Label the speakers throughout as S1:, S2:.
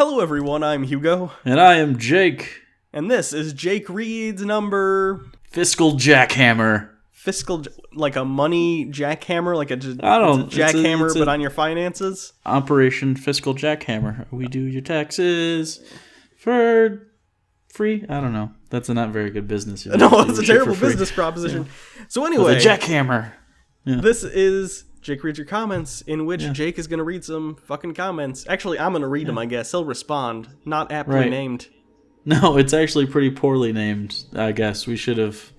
S1: Hello everyone, I'm Hugo.
S2: And I am Jake.
S1: And this is Jake Reed's number...
S2: Fiscal Jackhammer.
S1: Fiscal... like a money jackhammer? Like it's a jackhammer, but on your finances?
S2: Operation Fiscal Jackhammer. We do your taxes for free? I don't know. That's a not very good business.
S1: No, it's a terrible business proposition. Yeah. So anyway...
S2: With a jackhammer.
S1: Yeah. This is... Jake reads your comments, in which Jake is going to read some fucking comments. Actually, I'm going to read them, I guess. He'll respond. Not aptly named.
S2: No, it's actually pretty poorly named, I guess. We should have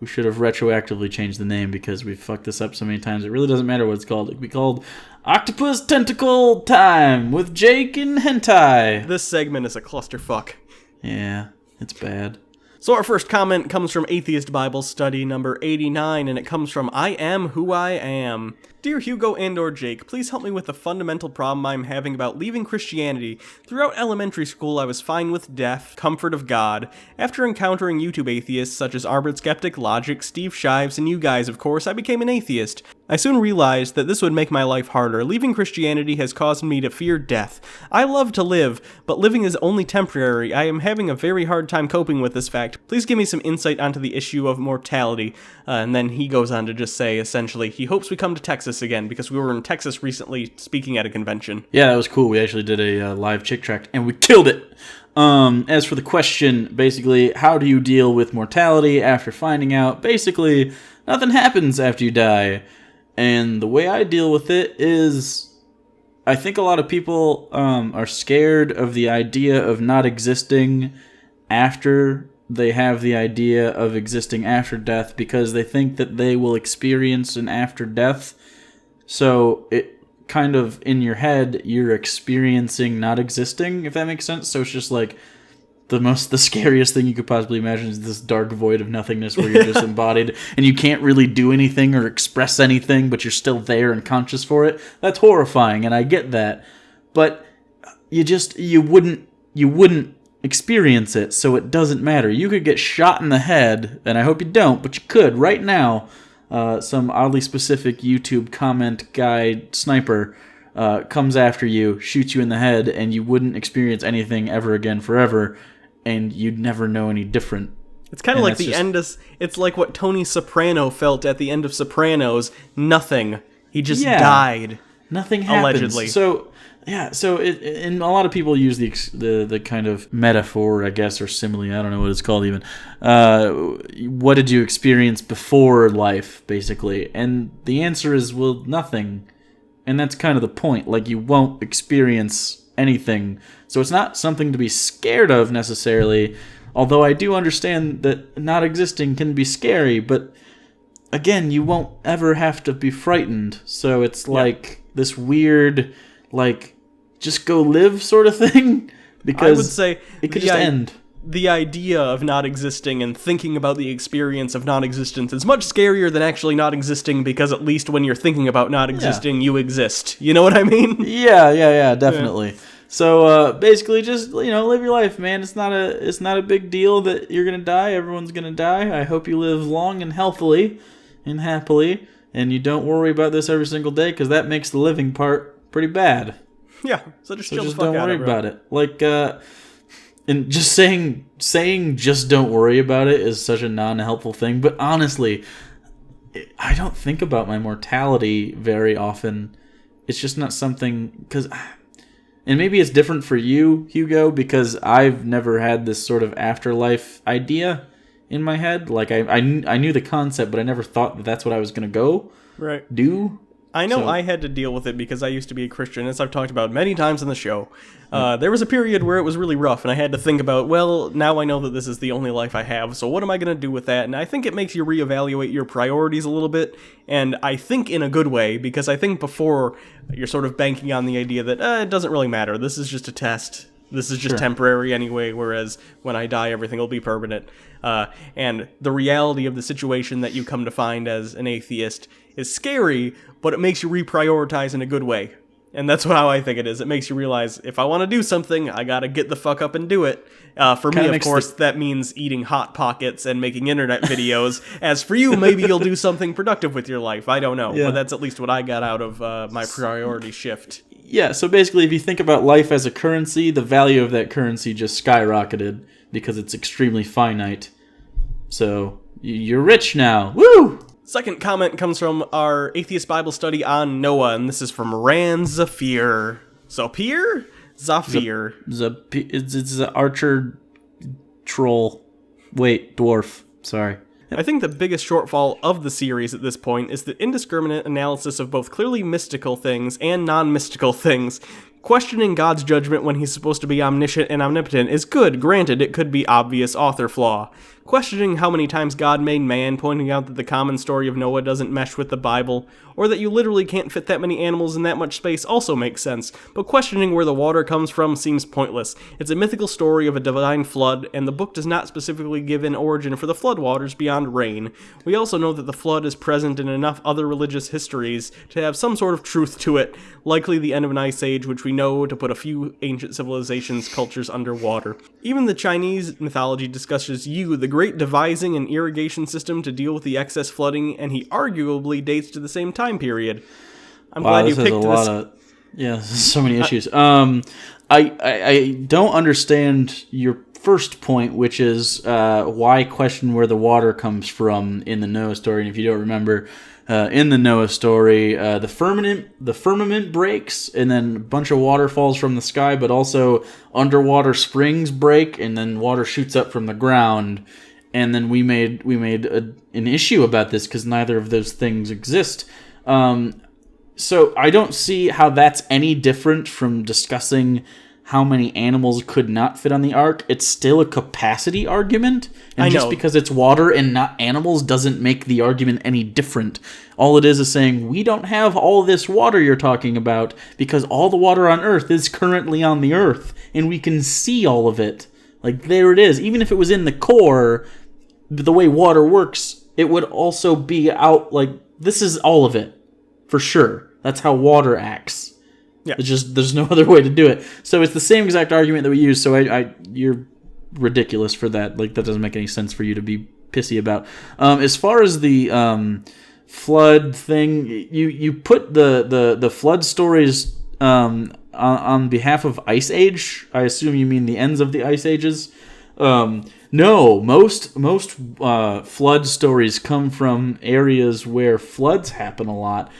S2: retroactively changed the name because we've fucked this up so many times. It really doesn't matter what it's called. It could be called Octopus Tentacle Time with Jake and Hentai.
S1: This segment is a clusterfuck.
S2: Yeah, it's bad.
S1: So our first comment comes from Atheist Bible Study number 89, and it comes from I Am Who I Am. Dear Hugo and or Jake, please help me with the fundamental problem I'm having about leaving Christianity. Throughout elementary school, I was fine with death, comfort of God. After encountering YouTube atheists such as Arbit Skeptic, Logic, Steve Shives, and you guys, of course, I became an atheist. I soon realized that this would make my life harder. Leaving Christianity has caused me to fear death. I love to live, but living is only temporary. I am having a very hard time coping with this fact. Please give me some insight onto the issue of mortality. And then he goes on to just say, essentially, he hopes we come to Texas again, because we were in Texas recently speaking at a convention.
S2: Yeah, that was cool. We actually did a live chick track, and we killed it! As for the question, basically, how do you deal with mortality after finding out? Basically, nothing happens after you die. And the way I deal with it is, I think a lot of people are scared of the idea of not existing after they have the idea of existing after death because they think that they will experience an after death. So it kind of, in your head, you're experiencing not existing, if that makes sense. So it's just like the scariest thing you could possibly imagine is this dark void of nothingness where you're just embodied and you can't really do anything or express anything, but you're still there and conscious for it. That's horrifying, and I get that. But you wouldn't experience it, so it doesn't matter. You could get shot in the head, and I hope you don't, but you could right now. Some oddly specific YouTube comment guy sniper comes after you, shoots you in the head, and you wouldn't experience anything ever again forever, and you'd never know any different.
S1: It's kind of like the end of... It's like what Tony Soprano felt at the end of Sopranos. Nothing. He just died.
S2: Nothing happens.
S1: Allegedly.
S2: So and a lot of people use the kind of metaphor, I guess, or simile, I don't know what it's called even. What did you experience before life, basically? And the answer is, well, nothing. And that's kind of the point. Like, you won't experience anything. So it's not something to be scared of, necessarily. Although I do understand that not existing can be scary. But, again, you won't ever have to be frightened. So it's like this weird, like, just go live sort of thing. Because
S1: I would say
S2: it could just end.
S1: The idea of not existing and thinking about the experience of non-existence is much scarier than actually not existing, because at least when you're thinking about not existing, you exist. You know what I mean?
S2: Yeah, definitely. Yeah. So basically, just live your life, man. It's not a big deal that you're gonna die. Everyone's gonna die. I hope you live long and healthily and happily, and you don't worry about this every single day, because that makes the living part pretty bad.
S1: Yeah. So just
S2: don't worry about it. Like. And just saying just don't worry about it is such a non-helpful thing. But honestly, I don't think about my mortality very often. It's just not something... And maybe it's different for you, Hugo, because I've never had this sort of afterlife idea in my head. Like, I knew the concept, but I never thought that that's what I was going to do.
S1: I know I had to deal with it because I used to be a Christian, as I've talked about many times on the show. There was a period where it was really rough, and I had to think about, well, now I know that this is the only life I have, so what am I going to do with that? And I think it makes you reevaluate your priorities a little bit, and I think in a good way, because I think before you're sort of banking on the idea that it doesn't really matter, this is just a test. This is just temporary anyway, whereas when I die, everything will be permanent. And the reality of the situation that you come to find as an atheist is scary, but it makes you reprioritize in a good way. And that's how I think it is. It makes you realize, if I want to do something, I gotta get the fuck up and do it. For me, of course, that means eating Hot Pockets and making internet videos. As for you, maybe you'll do something productive with your life. I don't know. Yeah. But that's at least what I got out of my priority shift.
S2: Yeah, so basically if you think about life as a currency, the value of that currency just skyrocketed because it's extremely finite. So you're rich now. Woo!
S1: Second comment comes from our Atheist Bible study on Noah, and this is from Ran Zafir. Zafir? Zafir.
S2: It's an archer troll. Wait, dwarf. Sorry.
S1: I think the biggest shortfall of the series at this point is the indiscriminate analysis of both clearly mystical things and non-mystical things. Questioning God's judgment when he's supposed to be omniscient and omnipotent is good, granted it could be obvious author flaw. Questioning how many times God made man, pointing out that the common story of Noah doesn't mesh with the Bible, or that you literally can't fit that many animals in that much space also makes sense, but questioning where the water comes from seems pointless. It's a mythical story of a divine flood, and the book does not specifically give an origin for the floodwaters beyond rain. We also know that the flood is present in enough other religious histories to have some sort of truth to it, likely the end of an ice age, which we know to put a few ancient civilizations' cultures underwater. Even the Chinese mythology discusses Yu, the great devising an irrigation system to deal with the excess flooding, and he arguably dates to the same time period. I'm glad you picked this.
S2: Yeah, so many issues. I don't understand your first point, which is why question where the water comes from in the Noah story. And if you don't remember, in the Noah story, the firmament breaks, and then a bunch of water falls from the sky, but also underwater springs break, and then water shoots up from the ground. And then we made an issue about this because neither of those things exist. So I don't see how that's any different from discussing how many animals could not fit on the ark. It's still a capacity argument, and just because it's water and not animals doesn't make the argument any different. All it is saying, we don't have all this water you're talking about because all the water on Earth is currently on the Earth, and we can see all of it. Like, there it is. Even if it was in the core, the way water works, it would also be out, like, this is all of it, for sure. That's how water acts. Yeah. It's just, there's no other way to do it. So it's the same exact argument that we use, so you're ridiculous for that. Like, that doesn't make any sense for you to be pissy about. As far as the flood thing, you put the flood stories on behalf of Ice Age. I assume you mean the ends of the Ice Ages. No, most flood stories come from areas where floods happen a lot.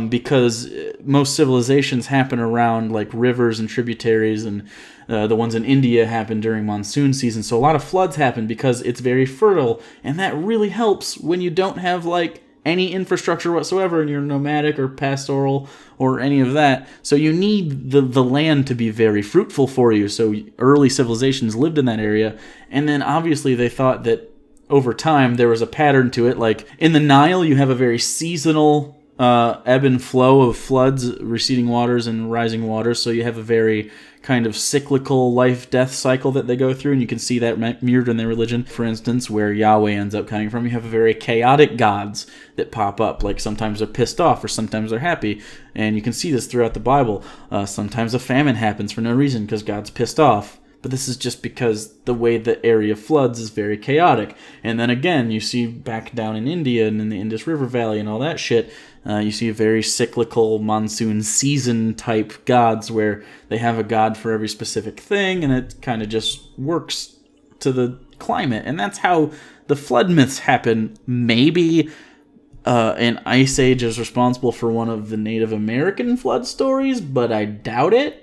S2: Because most civilizations happen around like rivers and tributaries, and the ones in India happen during monsoon season. So a lot of floods happen because it's very fertile, and that really helps when you don't have like any infrastructure whatsoever and you're nomadic or pastoral or any of that. So you need the land to be very fruitful for you. So early civilizations lived in that area, and then obviously they thought that over time there was a pattern to it. Like in the Nile, you have a very seasonal ebb and flow of floods, receding waters, and rising waters. So you have a very kind of cyclical life-death cycle that they go through, and you can see that mirrored in their religion. For instance, where Yahweh ends up coming from, you have very chaotic gods that pop up. Like sometimes they're pissed off, or sometimes they're happy, and you can see this throughout the Bible. Sometimes a famine happens for no reason because God's pissed off. But this is just because the way the area floods is very chaotic. And then again, you see back down in India and in the Indus River Valley and all that shit, you see very cyclical monsoon season type gods where they have a god for every specific thing, and it kind of just works to the climate. And that's how the flood myths happen. Maybe an Ice Age is responsible for one of the Native American flood stories, but I doubt it.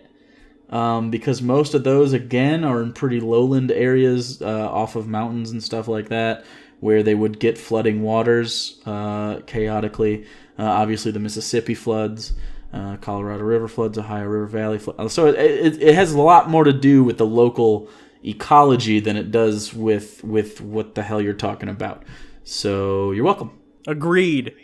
S2: Because most of those, again, are in pretty lowland areas off of mountains and stuff like that, where they would get flooding waters chaotically. Obviously, the Mississippi floods, Colorado River floods, Ohio River Valley floods. So it has a lot more to do with the local ecology than it does with what the hell you're talking about. So you're welcome.
S1: Agreed.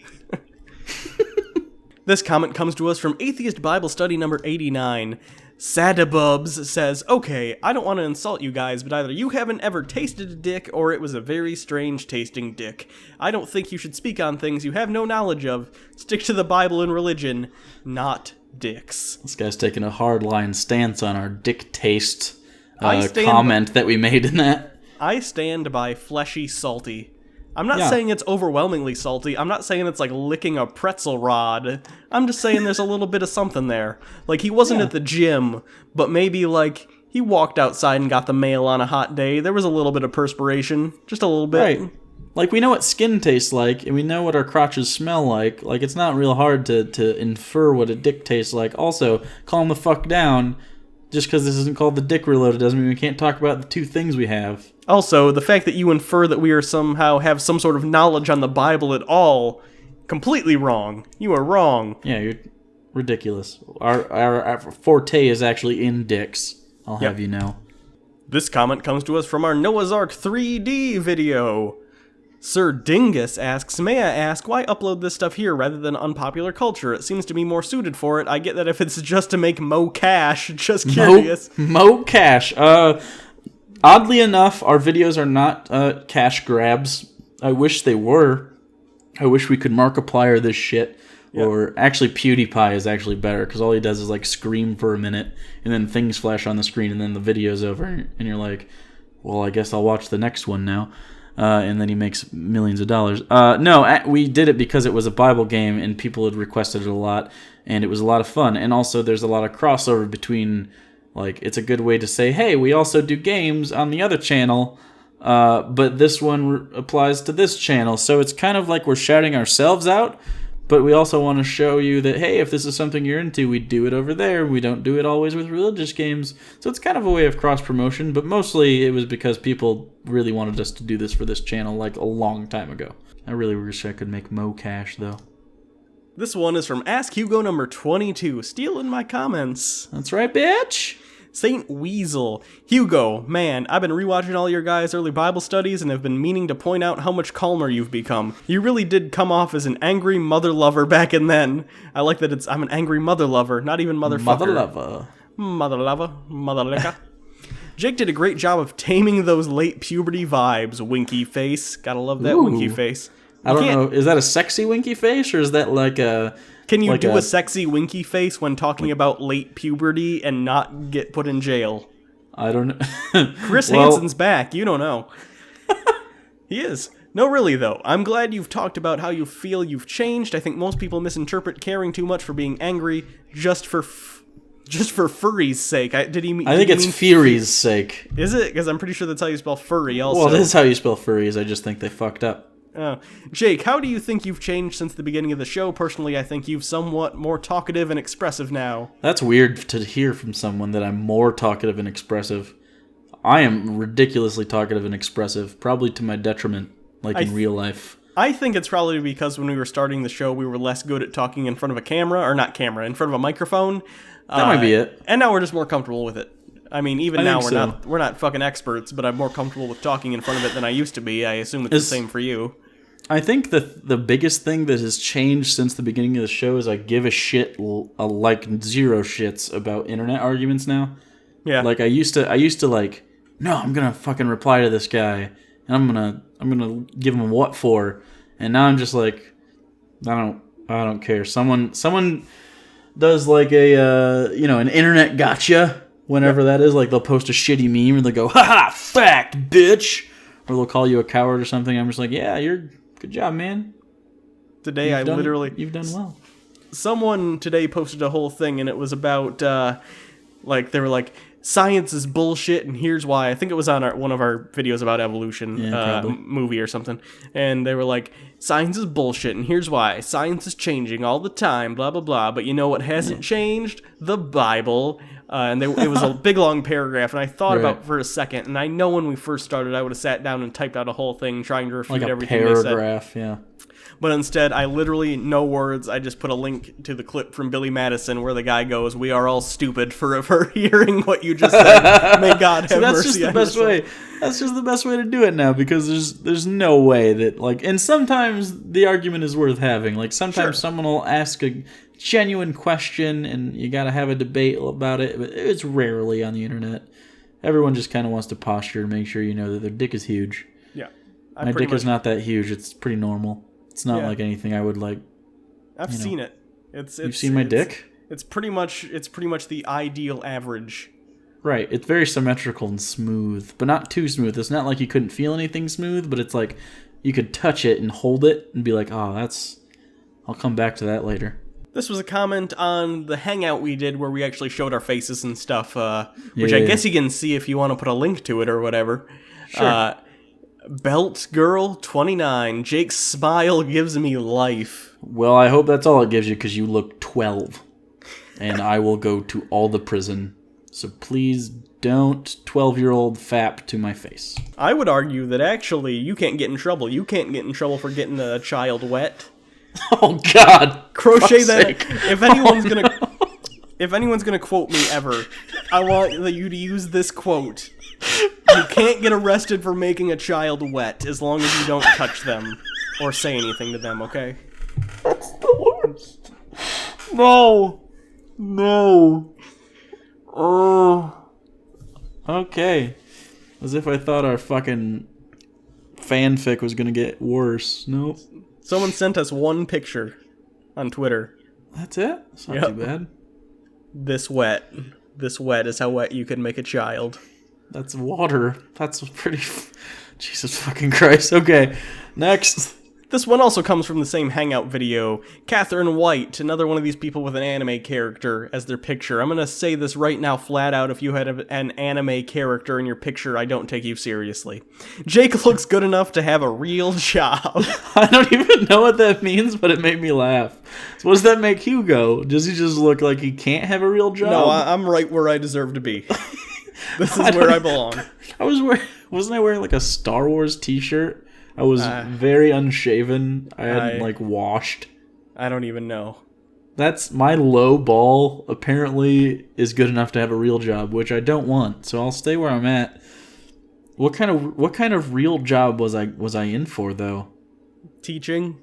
S1: This comment comes to us from Atheist Bible Study number 89. Sadabubs says, okay, I don't want to insult you guys, but either you haven't ever tasted a dick, or it was a very strange tasting dick. I don't think you should speak on things you have no knowledge of. Stick to the Bible and religion, not dicks.
S2: This guy's taking a hardline stance on our dick taste comment that we made in that.
S1: I stand by fleshy salty. I'm not saying it's overwhelmingly salty. I'm not saying it's like licking a pretzel rod. I'm just saying there's a little bit of something there. Like, he wasn't at the gym, but maybe, like, he walked outside and got the mail on a hot day. There was a little bit of perspiration. Just a little bit.
S2: Right. Like, we know what skin tastes like, and we know what our crotches smell like. Like, it's not real hard to infer what a dick tastes like. Also, calm the fuck down. Just because this isn't called the Dick Reloaded doesn't mean we can't talk about the two things we have.
S1: Also, the fact that you infer that we are somehow have some sort of knowledge on the Bible at all, completely wrong. You are wrong.
S2: Yeah, you're ridiculous. Our forte is actually in dicks. I'll have you know.
S1: This comment comes to us from our Noah's Ark 3D video. Sir Dingus asks, may I ask, why upload this stuff here rather than unpopular culture? It seems to be more suited for it. I get that if it's just to make mo cash, just curious.
S2: Mo cash. Oddly enough, our videos are not cash grabs. I wish they were. I wish we could Markiplier this shit. Yep. Or actually PewDiePie is actually better because all he does is like scream for a minute and then things flash on the screen and then the video's over and you're like, well, I guess I'll watch the next one now. And then he makes millions of dollars. No, we did it because it was a Bible game and people had requested it a lot and it was a lot of fun. And also there's a lot of crossover between, like, it's a good way to say, hey, we also do games on the other channel, but this one applies to this channel. So it's kind of like we're shouting ourselves out, but we also want to show you that, hey, if this is something you're into, we do it over there. We don't do it always with religious games. So it's kind of a way of cross-promotion, but mostly it was because people really wanted us to do this for this channel like a long time ago. I really wish I could make mo cash, though.
S1: This one is from Ask Hugo number 22, stealing my comments.
S2: That's right, bitch!
S1: Saint Weasel. Hugo, man, I've been rewatching all your guys' early Bible studies and have been meaning to point out how much calmer you've become. You really did come off as an angry mother lover back and then. I like that I'm an angry mother lover, not even motherfucker.
S2: Mother lover.
S1: Mother lover. Mother licker. Jake did a great job of taming those late puberty vibes, winky face. Gotta love that winky face.
S2: I don't know, is that a sexy winky face or is that like a...
S1: Can you do a sexy winky face when talking about late puberty and not get put in jail?
S2: I don't know.
S1: Chris Hansen's back. You don't know. He is. No, really, though. I'm glad you've talked about how you feel you've changed. I think most people misinterpret caring too much for being angry just for furry's sake.
S2: I think it's Fury's sake.
S1: Is it? Because I'm pretty sure that's how you spell furry also.
S2: Well, it is how you spell furries. I just think they fucked up.
S1: Jake, how do you think you've changed since the beginning of the show? Personally, I think you've somewhat more talkative and expressive now.
S2: That's weird to hear from someone that I'm more talkative and expressive. I am ridiculously talkative and expressive, probably to my detriment, like in real life.
S1: I think it's probably because when we were starting the show, we were less good at talking in front of a camera, or not camera, in front of a microphone.
S2: That might be it.
S1: And now we're just more comfortable with it. I mean, even now we're not fucking experts, but I'm more comfortable with talking in front of it than I used to be. I assume it's the same for you.
S2: I think the biggest thing that has changed since the beginning of the show is I give a shit, like zero shits about internet arguments now. Yeah. Like I used to like, no, I'm gonna fucking reply to this guy, and I'm gonna give him what for, and now I'm just like, I don't care. Someone does like a an internet gotcha whenever that is, like they'll post a shitty meme and they'll go, haha, fact, bitch, or they'll call you a coward or something. I'm just like, yeah, good job, man.
S1: Today
S2: you've done well.
S1: Someone today posted a whole thing and it was about like they were like, science is bullshit and here's why. I think it was on one of our videos about evolution, movie or something. And they were like, science is bullshit and here's why. Science is changing all the time, blah, blah, blah. But you know what hasn't changed? The Bible. And it was a big, long paragraph. And I thought about it for a second. And I know when we first started, I would have sat down and typed out a whole thing trying to refute everything they said.
S2: Like a paragraph, yeah.
S1: But instead, I literally, no words, I just put a link to the clip from Billy Madison where the guy goes, we are all stupid for hearing what you just said. May God have mercy on us.
S2: That's just the best way to do it now, because there's no way that, like, and sometimes the argument is worth having. Like, sometimes someone will ask a genuine question and you gotta have a debate about it, but it's rarely on the internet. Everyone just kind of wants to posture and make sure you know that their dick is huge.
S1: Yeah.
S2: My dick is not that huge. It's pretty normal. It's not like anything I would like.
S1: I've seen it.
S2: You've seen my dick?
S1: It's pretty much the ideal average.
S2: Right. It's very symmetrical and smooth, but not too smooth. It's not like you couldn't feel anything smooth, but it's like you could touch it and hold it and be like, oh, I'll come back to that later.
S1: This was a comment on the hangout we did where we actually showed our faces and stuff, which I guess you can see if you want to put a link to it or whatever.
S2: Sure.
S1: Belt Girl 29, Jake's smile gives me life.
S2: Well, I hope that's all it gives you because you look 12. And I will go to all the prison. So please don't 12-year-old fap to my face.
S1: I would argue that actually you can't get in trouble. You can't get in trouble for getting a child wet.
S2: Oh God!
S1: Crochet that. If anyone's gonna quote me ever, I want you to use this quote. You can't get arrested for making a child wet as long as you don't touch them or say anything to them. Okay?
S2: That's the worst. No. Oh. Okay. As if I thought our fucking fanfic was gonna get worse. Nope.
S1: Someone sent us one picture on Twitter.
S2: That's it? That's not too bad.
S1: This wet is how wet you can make a child.
S2: That's water. That's pretty... Jesus fucking Christ. Okay, next.
S1: This one also comes from the same Hangout video. Catherine White, another one of these people with an anime character as their picture. I'm gonna say this right now flat out. If you had an anime character in your picture, I don't take you seriously. Jake looks good enough to have a real job.
S2: I don't even know what that means, but it made me laugh. So what does that make Hugo? Does he just look like he can't have a real job?
S1: No, I'm right where I deserve to be. This is where I belong.
S2: Wasn't I wearing like a Star Wars t-shirt? I was very unshaven. I hadn't washed.
S1: I don't even know.
S2: That's my low ball. Apparently, is good enough to have a real job, which I don't want. So I'll stay where I'm at. What kind of real job was I in for though?
S1: Teaching.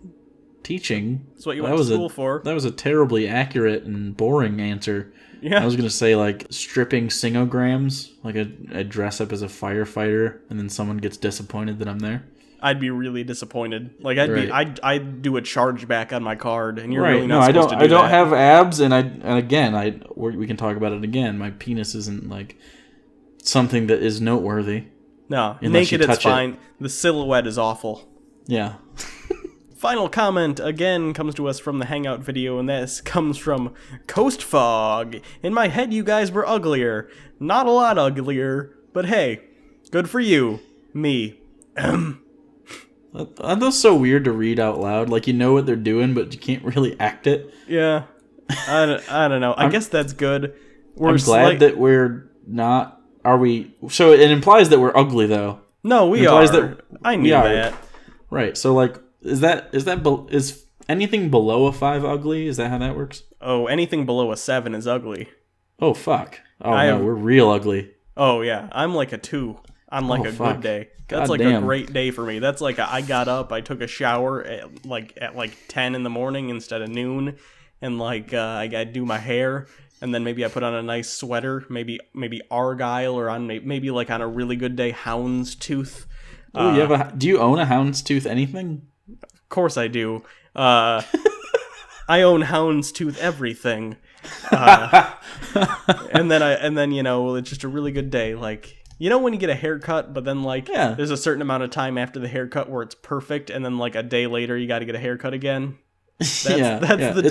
S2: That's
S1: what you went to school for.
S2: That was a terribly accurate and boring answer.
S1: Yeah.
S2: I was gonna say like stripping singograms, like I dress up as a firefighter, and then someone gets disappointed that I'm there.
S1: I'd be really disappointed. Like I'd do a chargeback on my card, and you're
S2: right.
S1: really not supposed to do that.
S2: I don't have abs, and we can talk about it again. My penis isn't like something that is noteworthy.
S1: No, naked it's fine. The silhouette is awful.
S2: Yeah.
S1: Final comment again comes to us from the Hangout video, and this comes from Coast Fog. In my head, you guys were uglier. Not a lot uglier, but hey, good for you. Me.
S2: Aren't those so weird to read out loud? Like, you know what they're doing, but you can't really act it.
S1: Yeah. I don't know. I guess that's good.
S2: I'm glad that we're not... Are we... So it implies that we're ugly, though.
S1: No, we are. I knew that.
S2: Right. So, like, is anything below a 5 ugly? Is that how that works?
S1: Oh, anything below a 7 is ugly.
S2: Oh, fuck. Oh, no, we're real ugly.
S1: Oh, yeah. I'm like a 2 on like a good day. That's like a great day for me. That's like I got up, I took a shower at like 10 in the morning instead of noon, and like I got to do my hair, and then maybe I put on a nice sweater, maybe Argyle, or on maybe like on a really good day Houndstooth.
S2: Oh, do you own a Houndstooth anything?
S1: Of course I do. I own Houndstooth everything. And then you know, it's just a really good day. Like, you know when you get a haircut, but then like there's a certain amount of time after the haircut where it's perfect, and then like a day later you got to get a haircut again. That's the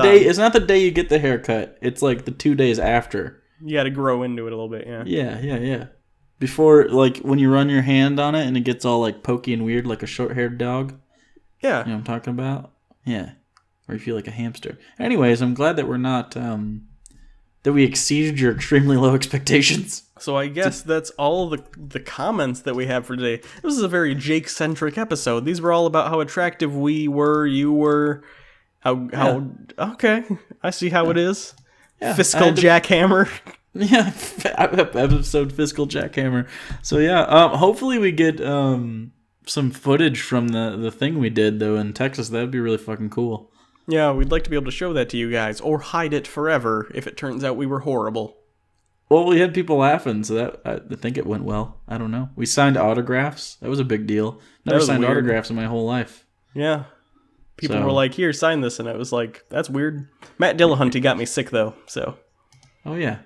S1: day.
S2: It's not the day you get the haircut. It's like the 2 days after.
S1: You got to grow into it a little bit.
S2: Yeah. Before, like, when you run your hand on it and it gets all like pokey and weird, like a short-haired dog.
S1: Yeah.
S2: You know what I'm talking about? Yeah. Or you feel like a hamster. Anyways, I'm glad that we're not that we exceeded your extremely low expectations.
S1: So I guess that's all the comments that we have for today. This is a very Jake-centric episode. These were all about how attractive we were, you were, okay, I see how it is. Yeah, Fiscal jackhammer.
S2: Yeah, episode Fiscal jackhammer. So yeah, hopefully we get some footage from the thing we did though in Texas. That'd be really fucking cool.
S1: Yeah, we'd like to be able to show that to you guys, or hide it forever if it turns out we were horrible.
S2: Well, we had people laughing, so that I think it went well. I don't know. We signed autographs. That was a big deal. Never signed autographs in my whole life.
S1: Yeah. People were like, here, sign this, and it was like, that's weird. Matt Dillahunty got me sick, though, so.
S2: Oh, yeah.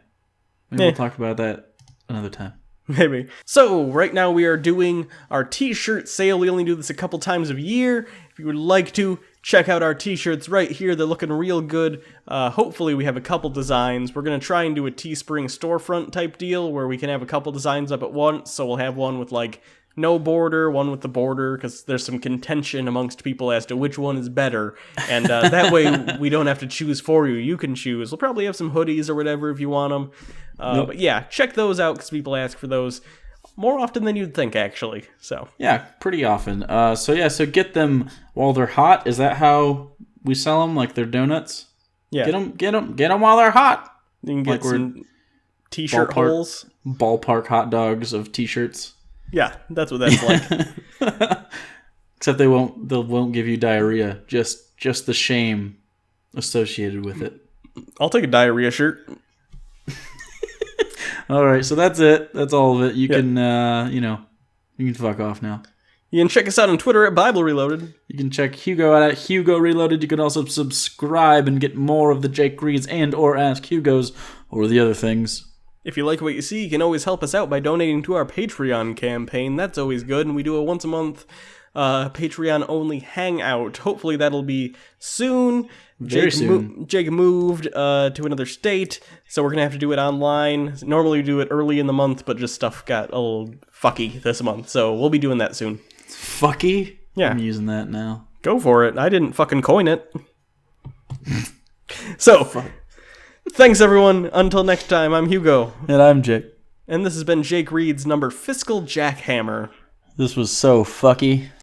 S2: Maybe we'll talk about that another time.
S1: Maybe. So, right now we are doing our t-shirt sale. We only do this a couple times a year. If you would like to, check out our t-shirts right here. They're looking real good. Hopefully we have a couple designs. We're going to try and do a Teespring storefront type deal where we can have a couple designs up at once. So we'll have one with, like, no border, one with the border, because there's some contention amongst people as to which one is better. And that way we don't have to choose for you. You can choose. We'll probably have some hoodies or whatever if you want them. But yeah, check those out because people ask for those more often than you'd think, actually. So
S2: yeah, pretty often. So get them while they're hot. Is that how we sell them? Like they're donuts?
S1: Yeah.
S2: Get them while they're hot.
S1: You can get some t-shirt holes.
S2: Ballpark hot dogs of t-shirts.
S1: Yeah, that's what that's like.
S2: Except they won't give you diarrhea. Just the shame associated with it.
S1: I'll take a diarrhea shirt.
S2: All right, so that's it. That's all of it. You can you can fuck off now.
S1: You can check us out on Twitter at Bible Reloaded.
S2: You can check Hugo out at Hugo Reloaded. You can also subscribe and get more of the Jake Reads and or Ask Hugos or the other things.
S1: If you like what you see, you can always help us out by donating to our Patreon campaign. That's always good, and we do a once-a-month Patreon-only hangout. Hopefully that'll be soon.
S2: Very soon.
S1: Jake moved to another state, so we're going to have to do it online. Normally we do it early in the month, but just stuff got a little fucky this month, so we'll be doing that soon.
S2: Fucky?
S1: Yeah.
S2: I'm using that now.
S1: Go for it. I didn't fucking coin it. So... Thanks, everyone. Until next time, I'm Hugo.
S2: And I'm Jake.
S1: And this has been Jake Reed's Fiscal Jackhammer.
S2: This was so fucky.